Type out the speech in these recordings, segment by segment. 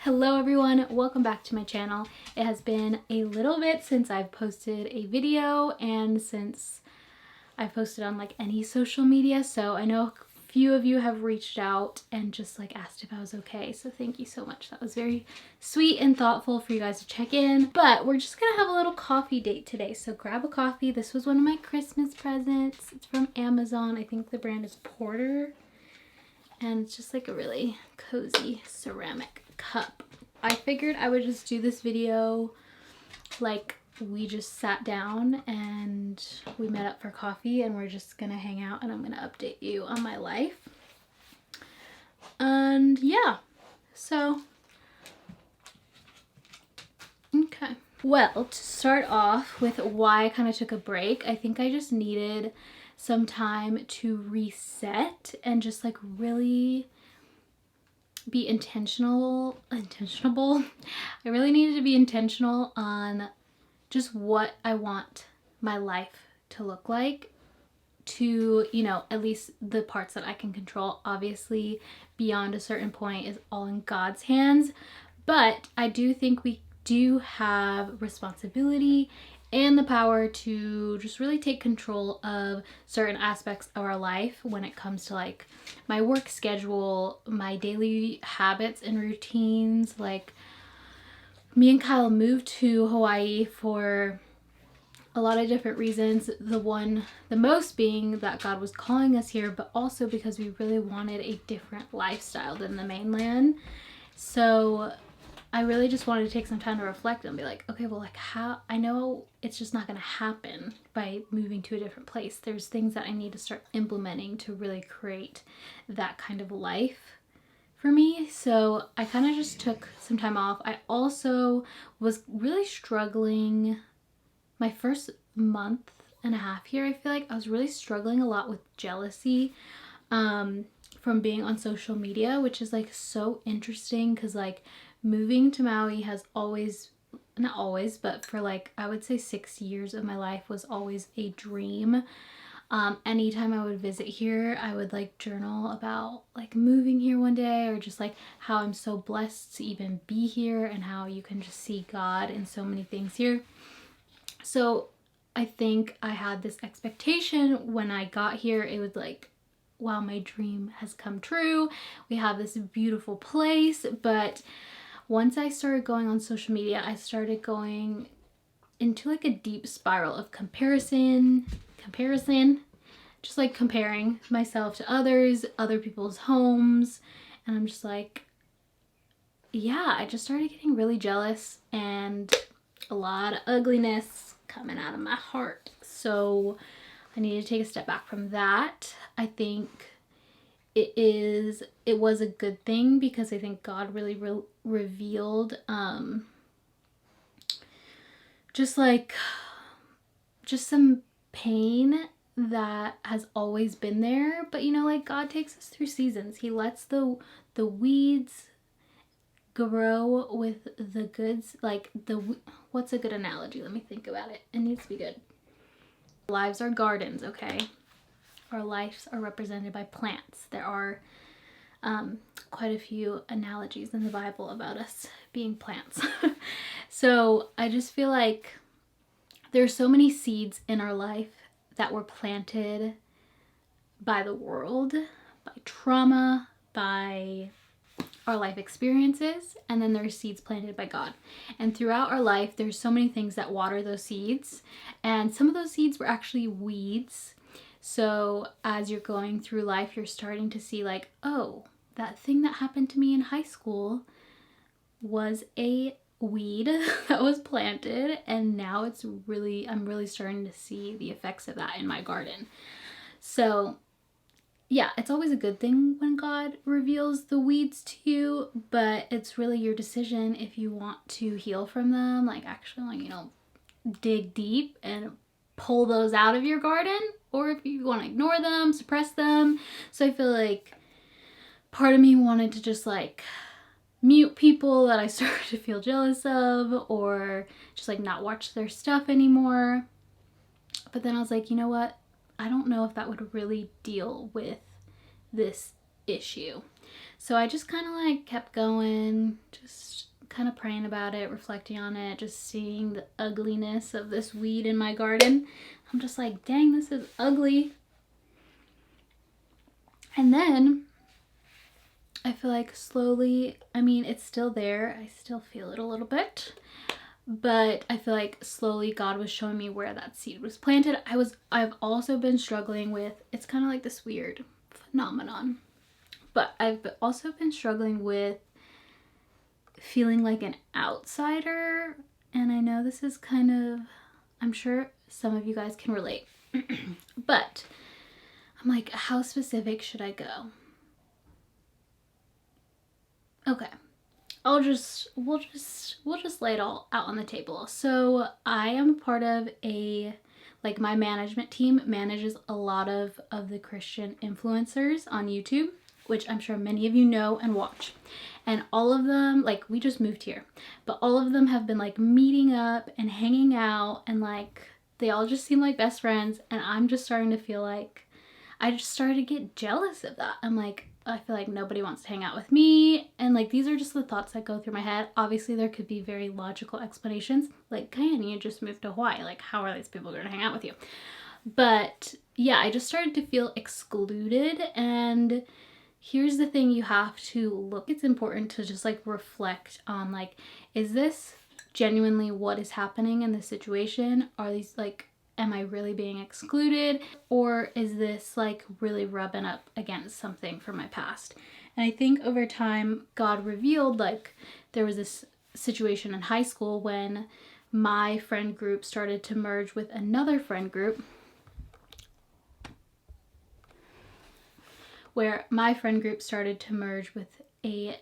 Hello everyone, welcome back to my channel. It has been a little bit since I've posted a video and since I've posted on like any social media, so I know a few of you have reached out and just like asked if I was okay, so thank you so much. That was very sweet and thoughtful for you guys to check in. But we're just gonna have a little coffee date today, so grab a coffee. This was one of my Christmas presents. It's from Amazon. I think the brand is Porter, and it's just like a really cozy ceramic cup. I figured I would just do this video like we just sat down and we met up for coffee and we're just gonna hang out and I'm gonna update you on my life. And yeah, so okay. Well, to start off with why I kind of took a break, I think I just needed some time to reset and just like really be intentional. I really needed to be intentional on just what I want my life to look like, to, you know, at least the parts that I can control. Obviously, beyond a certain point is all in God's hands, but I do think we do have responsibility and the power to just really take control of certain aspects of our life when it comes to like my work schedule, my daily habits and routines. Like, me and Kyle moved to Hawaii for a lot of different reasons. The most being that God was calling us here, but also because we really wanted a different lifestyle than the mainland. So I really just wanted to take some time to reflect and be like, okay, well, like, how, I know it's just not going to happen by moving to a different place. There's things that I need to start implementing to really create that kind of life for me. So I kind of just took some time off. I also was really struggling my first month and a half here. I feel like I was really struggling a lot with jealousy from being on social media, which is like so interesting because like moving to Maui has always, not always, but for like I would say 6 years of my life was always a dream. Anytime I would visit here, I would like journal about like moving here one day, or just like how I'm so blessed to even be here and how you can just see God in so many things here. So I think I had this expectation when I got here. It was like, wow, my dream has come true. We have this beautiful place. But once I started going on social media, I started going into like a deep spiral of comparison, just like comparing myself to other people's homes. And I'm just like, yeah, I just started getting really jealous and a lot of ugliness coming out of my heart. So I need to take a step back from that. I think it was a good thing because I think God really revealed just some pain that has always been there. But you know, like, God takes us through seasons. He lets the weeds grow with the goods. Like, what's a good analogy? Let me think about it. It needs to be good. Our lives are gardens, okay? Our lives are represented by plants. There are quite a few analogies in the Bible about us being plants. So I just feel like there's so many seeds in our life that were planted by the world, by trauma, by our life experiences, and then there's seeds planted by God. And throughout our life, there's so many things that water those seeds, and some of those seeds were actually weeds. So as you're going through life, you're starting to see like, oh, that thing that happened to me in high school was a weed that was planted, and now I'm really starting to see the effects of that in my garden. So yeah, it's always a good thing when God reveals the weeds to you, but it's really your decision if you want to heal from them, like actually, like, you know, dig deep and pull those out of your garden, or if you want to ignore them, suppress them. So I feel like part of me wanted to just like mute people that I started to feel jealous of, or just like not watch their stuff anymore. But then I was like, you know what? I don't know if that would really deal with this issue. So I just kind of like kept going, just kind of praying about it, reflecting on it, just seeing the ugliness of this weed in my garden. I'm just like, dang, this is ugly. And then I feel like slowly, I mean, it's still there. I still feel it a little bit. But I feel like slowly God was showing me where that seed was planted. I've also been struggling with, it's kind of like this weird phenomenon. But I've also been struggling with feeling like an outsider. And I know this is kind of, I'm sure some of you guys can relate. But I'm like, how specific should I go? Okay. we'll just lay it all out on the table. So I am part of my management team manages a lot of the Christian influencers on YouTube, which I'm sure many of you know and watch. And all of them, like, we just moved here, but all of them have been like meeting up and hanging out, and like they all just seem like best friends. And I'm just starting to feel like I just started to get jealous of that. I'm like, I feel like nobody wants to hang out with me. And like, these are just the thoughts that go through my head. Obviously, there could be very logical explanations. Like, Kian, you just moved to Hawaii. Like, how are these people going to hang out with you? But yeah, I just started to feel excluded. And here's the thing, you have to look. It's important to just like reflect on, like, is this genuinely what is happening in this situation? Are these like, am I really being excluded, or is this like really rubbing up against something from my past? And I think over time God revealed, like, there was this situation in high school when my friend group started to merge with another friend group, where my friend group started to merge with a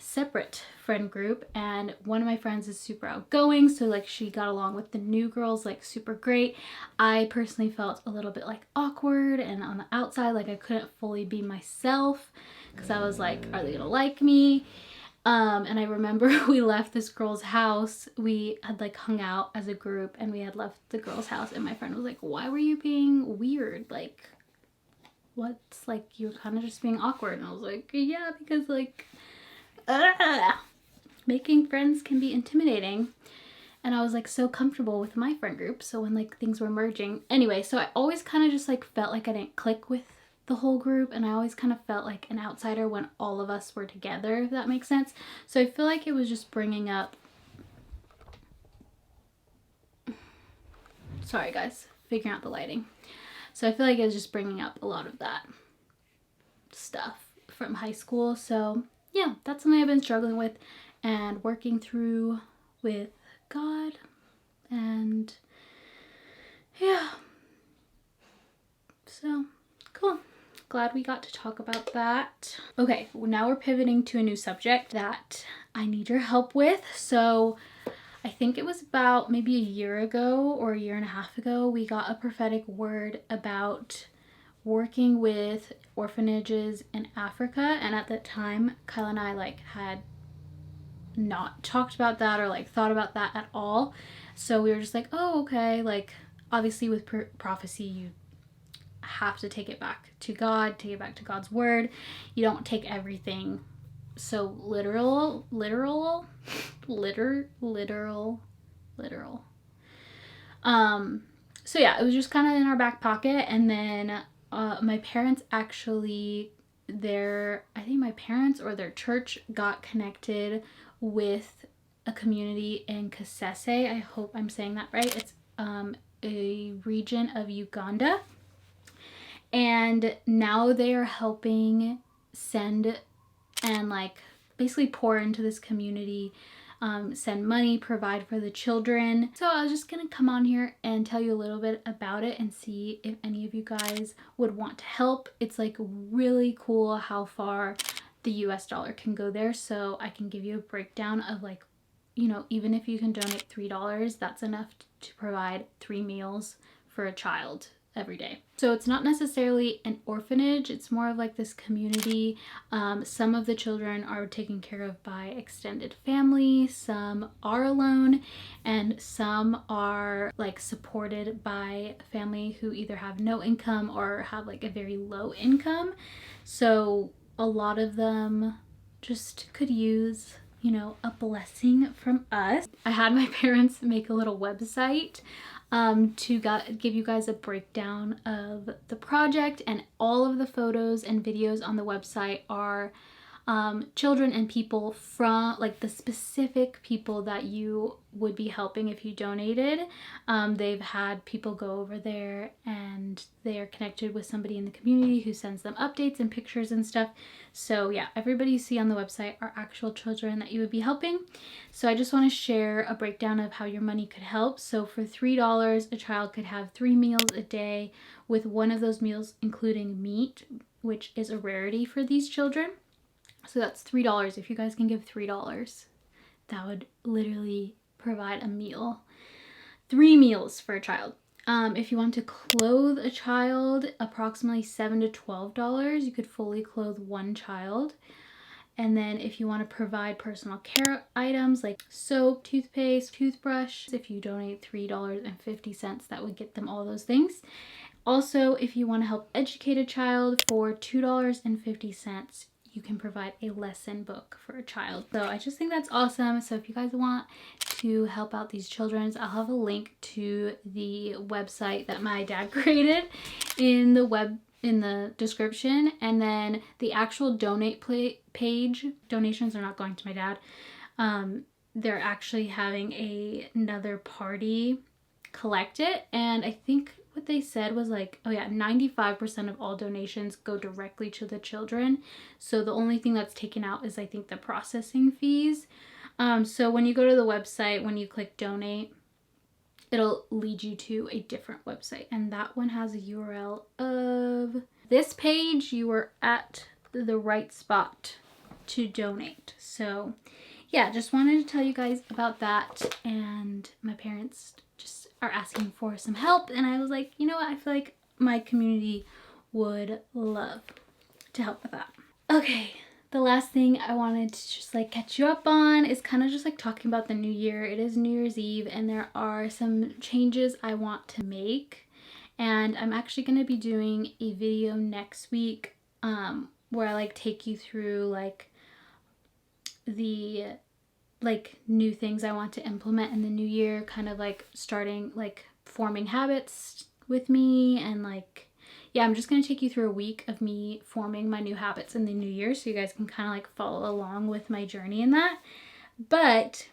separate friend group, and one of my friends is super outgoing, so like she got along with the new girls like super great. I personally felt a little bit like awkward and on the outside, like I couldn't fully be myself because I was like, are they gonna like me? And I remember we left this girl's house. We had like hung out as a group and we had left the girl's house, and my friend was like, why were you being weird? Like, what's, like, you're kind of just being awkward. And I was like, yeah, because like making friends can be intimidating. And I was like so comfortable with my friend group, so when like things were merging, anyway, so I always kind of just like felt like I didn't click with the whole group, and I always kind of felt like an outsider when all of us were together, if that makes sense. So I feel like it was just bringing up, sorry guys, figuring out the lighting. So I feel like it was just bringing up a lot of that stuff from high school. So yeah, that's something I've been struggling with and working through with God. And yeah, so cool. Glad we got to talk about that. Okay, well, now we're pivoting to a new subject that I need your help with. So I think it was about maybe a year ago or a year and a half ago, we got a prophetic word about working with orphanages in Africa. And at that time, Kyle and I like had not talked about that or like thought about that at all. So we were just like, oh, okay. Like, obviously with prophecy, you have to take it back to God, take it back to God's word. You don't take everything so literal. So yeah, it was just kind of in our back pocket. And then my parents actually, I think my parents or their church got connected with a community in Kasese. I hope I'm saying that right. It's a region of Uganda. And now they are helping send and like basically pour into this community, send money, provide for the children. So I was just gonna come on here and tell you a little bit about it and see if any of you guys would want to help. It's like really cool how far the US dollar can go there. So I can give you a breakdown of like, you know, even if you can donate $3, that's enough to provide 3 meals for a child every day. So it's not necessarily an orphanage, it's more of like this community. Some of the children are taken care of by extended family, some are alone, and some are like supported by family who either have no income or have like a very low income. So a lot of them just could use, you know, a blessing from us. I had my parents make a little website to give you guys a breakdown of the project, and all of the photos and videos on the website are children and people from like the specific people that you would be helping if you donated. They've had people go over there and they are connected with somebody in the community who sends them updates and pictures and stuff. So yeah, everybody you see on the website are actual children that you would be helping. So I just want to share a breakdown of how your money could help. So for $3, a child could have 3 meals a day, with one of those meals including meat, which is a rarity for these children. So that's $3. If you guys can give $3, that would literally provide a meal. 3 meals for a child. If you want to clothe a child, approximately $7 to $12. You could fully clothe one child. And then if you want to provide personal care items like soap, toothpaste, toothbrush, if you donate $3.50, that would get them all those things. Also, if you want to help educate a child, for $2.50, you can provide a lesson book for a child. So I just think that's awesome. So if you guys want to help out these children, I'll have a link to the website that my dad created in the description, and then the actual donate page. Donations are not going to my dad. They're actually having another party collect it, and I think what they said was like, oh yeah, 95% of all donations go directly to the children. So the only thing that's taken out is I think the processing fees. So when you go to the website, when you click donate, it'll lead you to a different website, and that one has a URL of this page. You are at the right spot to donate. So yeah, just wanted to tell you guys about that. And my parents just are asking for some help, and I was like, you know what, I feel like my community would love to help with that. Okay, the last thing I wanted to just like catch you up on is kind of just like talking about the new year. It is New Year's Eve, and there are some changes I want to make, and I'm actually going to be doing a video next week where I like take you through like the new things I want to implement in the new year, kind of like starting like forming habits with me, and like, yeah, I'm just going to take you through a week of me forming my new habits in the new year, so you guys can kind of like follow along with my journey in that. But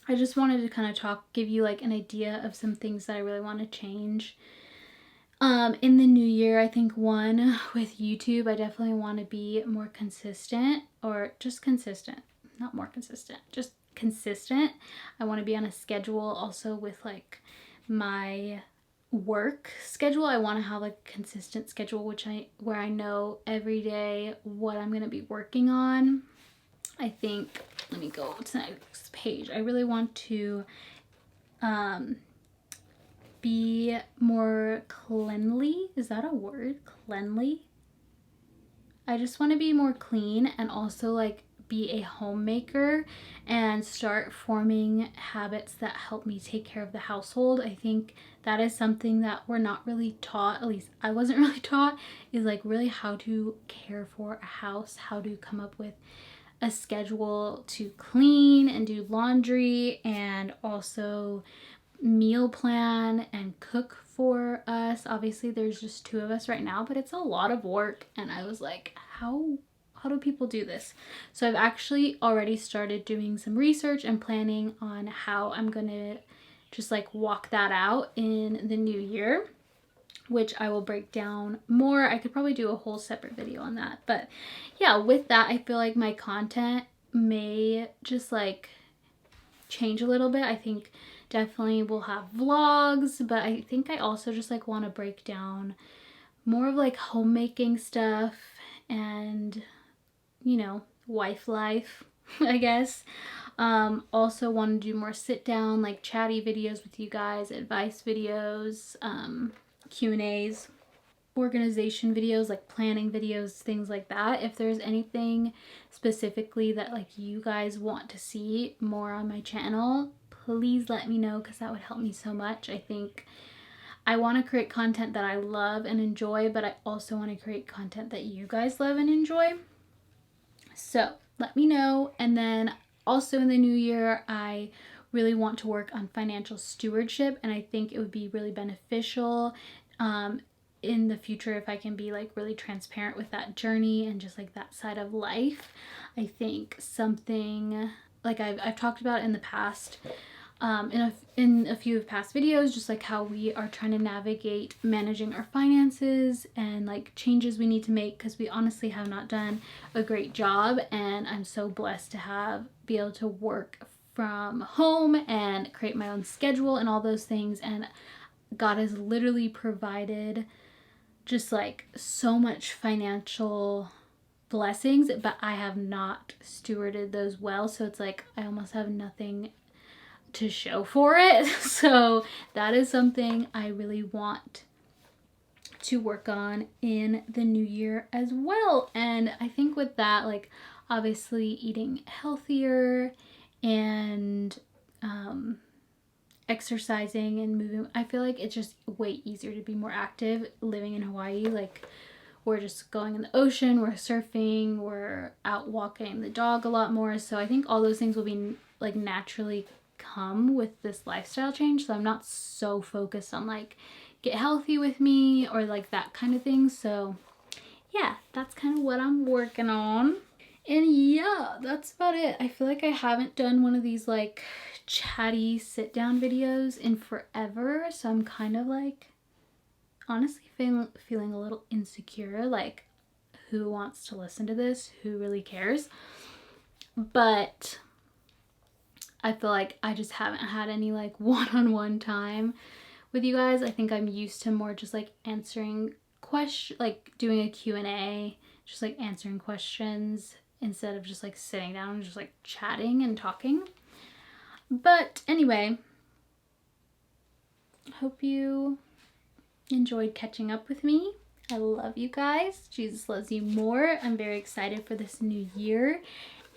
I just wanted to kind of give you like an idea of some things that I really want to change in the new year. I think one, with YouTube, I definitely want to be more consistent, or just consistent. Not more consistent, just consistent. I want to be on a schedule also with like my work schedule. I want to have like a consistent schedule where I know every day what I'm going to be working on. I think, let me go to the next page. I really want to be more cleanly. Is that a word? Cleanly? I just want to be more clean, and also like be a homemaker and start forming habits that help me take care of the household. I think that is something that we're not really taught, at least I wasn't really taught, is like really how to care for a house, how to come up with a schedule to clean and do laundry, and also meal plan and cook for us. Obviously there's just 2 of us right now, but it's a lot of work, and I was like, how do people do this? So I've actually already started doing some research and planning on how I'm gonna just like walk that out in the new year, which I will break down more. I could probably do a whole separate video on that. But yeah, with that, I feel like my content may just like change a little bit. I think definitely we'll have vlogs, but I think I also just like want to break down more of like homemaking stuff and, you know, wife life, I guess. Also want to do more sit down, like chatty videos with you guys, advice videos, Q&As, organization videos, like planning videos, things like that. If there's anything specifically that like you guys want to see more on my channel, please let me know, because that would help me so much. I think I want to create content that I love and enjoy, but I also want to create content that you guys love and enjoy. So let me know. And then also in the new year, I really want to work on financial stewardship, and I think it would be really beneficial in the future if I can be like really transparent with that journey and just like that side of life. I think something like I've talked about in the past, in a few of past videos, just like how we are trying to navigate managing our finances and like changes we need to make, because we honestly have not done a great job. And I'm so blessed to be able to work from home and create my own schedule and all those things. And God has literally provided just like so much financial blessings, but I have not stewarded those well. So it's like I almost have nothing to show for it. So that is something I really want to work on in the new year as well. And I think with that, like obviously eating healthier and exercising and moving, I feel like it's just way easier to be more active living in Hawaii. Like we're just going in the ocean, we're surfing, we're out walking the dog a lot more. So I think all those things will be like naturally come with this lifestyle change. So I'm not so focused on like get healthy with me or like that kind of thing. So yeah, that's kind of what I'm working on. And yeah, that's about it. I feel like I haven't done one of these like chatty sit down videos in forever. So I'm kind of like honestly feeling a little insecure. Like who wants to listen to this? Who really cares? But I feel like I just haven't had any like one-on-one time with you guys. I think I'm used to more just like answering questions, like doing a Q&A, just like answering questions instead of just like sitting down and just like chatting and talking. But anyway, hope you enjoyed catching up with me. I love you guys. Jesus loves you more. I'm very excited for this new year.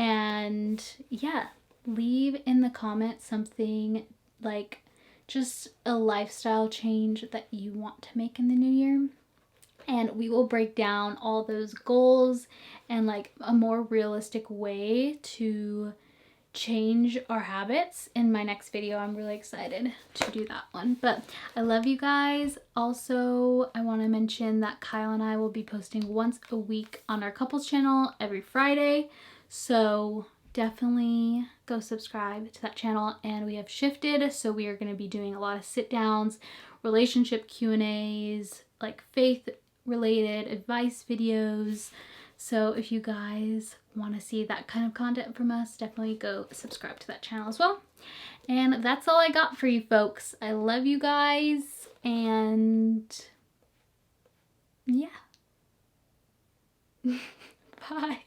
And yeah, leave in the comments something like just a lifestyle change that you want to make in the new year. And we will break down all those goals and like a more realistic way to change our habits in my next video. I'm really excited to do that one. But I love you guys. Also, I want to mention that Kyle and I will be posting once a week on our couples channel every Friday. So definitely go subscribe to that channel. And we have shifted, so we are going to be doing a lot of sit downs, relationship Q&As, like faith related advice videos. So if you guys want to see that kind of content from us, definitely go subscribe to that channel as well. And that's all I got for you folks. I love you guys, and yeah. Bye.